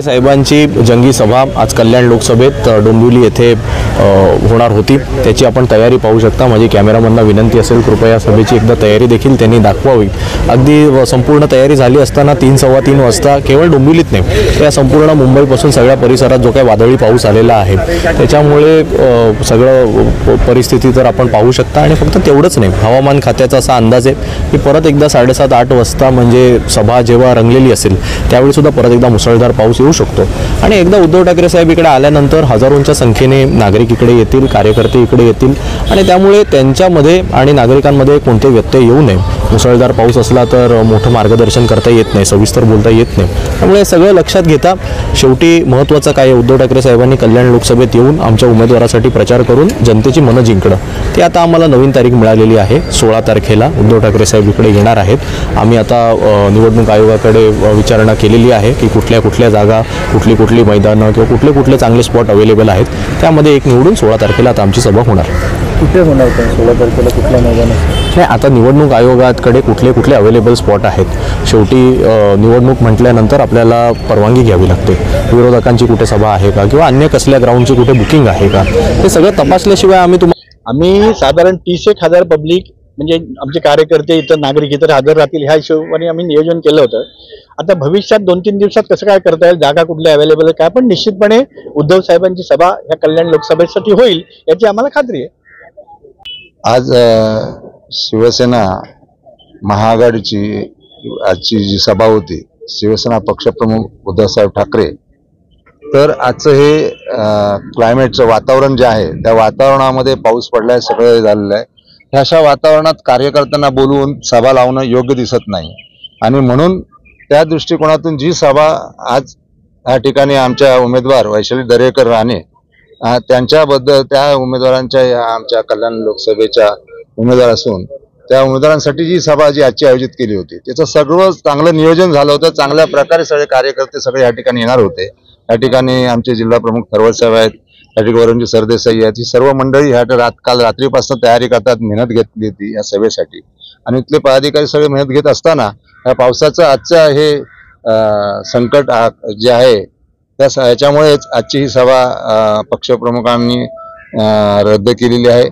साहेबांची जंगी सभा आज कल्याण लोकसभेत डोंबिवली येथे होणार होती। त्याची आपण तयारी पाहू शकता। माझी कॅमेरामनला विनंती असेल कृपया सभेची एकदा तयारी देखील त्यांनी दाखवावी। अगदी संपूर्ण तयारी झाली असताना 3:15 वाजता केवळ डोंबिवलीत नाही या संपूर्ण मुंबईपासून सगळ्या परिसरात जो काही वादळी पाऊस आलेला आहे त्याच्यामुळे सगळं परिस्थिती तर आपण पाहू शकता। आणि फक्त तेवढंच नाही, हवामान खात्याचा असा अंदाज आहे की परत एकदा 7:30-8 वाजता म्हणजे सभा जेव्हा रंगलेली असेल त्यावेळी सुद्धा परत एकदा मुसळधार पाऊस येऊ शकतो। आणि एकदा उद्धव ठाकरे साहेब इकडे आल्यानंतर हजारोंच्या संख्येने नागरिक इकडे येतील, कार्यकर्ते इकडे येतील आणि त्यामुळे त्यांच्यामध्ये आणि नागरिकांमध्ये कोणते व्यत्यय येऊ नये। मुसळधार पाऊस असला तर मोठं मार्गदर्शन करता येत नाही, सविस्तर बोलता येत नाही। त्यामुळे सगळं लक्षात घेता शेवटी महत्त्वाचं काय, उद्धव ठाकरे साहेबांनी कल्याण लोकसभेत येऊन आमच्या उमेदवारासाठी प्रचार करून जनतेची मनं जिंकणं, ते आता आम्हाला नवीन तारीख मिळालेली आहे। 16 तारखेला उद्धव ठाकरे साहेब इकडे येणार आहेत। आम्ही आता निवडणूक आयोगाकडे विचारणा केलेली आहे की कुठल्या जागा, कुठली मैदानं किंवा कुठले चांगले स्पॉट अवेलेबल आहेत, त्यामध्ये एक निवडून 16 तारखेला आता आमची सभा होणार। कुठे होणार पण 16 तारखेला कुठल्या मैदानात? नाही, आता निवडणूक आयोगाकडे कुठले अवेलेबल स्पॉट आहेत। शेवटी निवडणूक म्हटल्यानंतर आपल्याला परवानगी घ्यावी लागते। विरोधकांची कुठे सभा आहे का किंवा अन्य कसल्या ग्राउंडची कुठे बुकिंग आहे का, हे सगळं तपासल्याशिवाय आम्ही साधारण 30,000 पब्लिक म्हणजे आमचे कार्यकर्ते इतर नागरिक इतर हजर राहतील ह्या हिशोबाने आम्ही नियोजन केलं होतं। आता भविष्यात 2-3 दिवसात कसं काय करता येईल, जागा कुठल्या अवेलेबल आहे काय, पण निश्चितपणे उद्धव साहेबांची सभा ह्या कल्याण लोकसभेसाठी होईल याची आम्हाला खात्री आहे। आज शिवसेना महाआघाडीची आजची जी सभा होती, शिवसेना पक्षप्रमुख उद्धवसाहेब ठाकरे, तर आजचं हे क्लायमेटचं वातावरण जे आहे त्या वातावरणामध्ये पाऊस पडलाय, सगळं झालेलं आहे। ह्या अशा वातावरणात कार्यकर्त्यांना बोलवून सभा लावणं योग्य दिसत नाही आणि म्हणून त्या दृष्टिकोनातून जी सभा आज या ठिकाणी आमच्या उमेदवार वैशाली दरेकर राणे त्यांच्याबद्दल त्या उमेदवारांच्या आमच्या कल्याण लोकसभेच्या उमेदवार असून त्या उमेदवारांसाठी जी सभा आजची आयोजित केली होती त्याचं सगळं चांगलं नियोजन झालं होतं। चांगल्या प्रकारे सगळे कार्यकर्ते सगळे या ठिकाणी येणार होते। या ठिकाणी आमचे जिल्हा प्रमुख थरवड साहेब आहेत, या ठिकाणी वरुणजी सरदेसाई आहेत, ही सर्व मंडळी ह्या काल रात्रीपासून तयारी करतात, मेहनत घेतली होती या सभेसाठी आणि इथले पदाधिकारी सगळे मेहनत घेत असताना या पावसाचं आजचं हे संकट जे आहे त्याच्यामुळेच आजची ही सभा पक्षप्रमुखांनी रद्द केलेली आहे।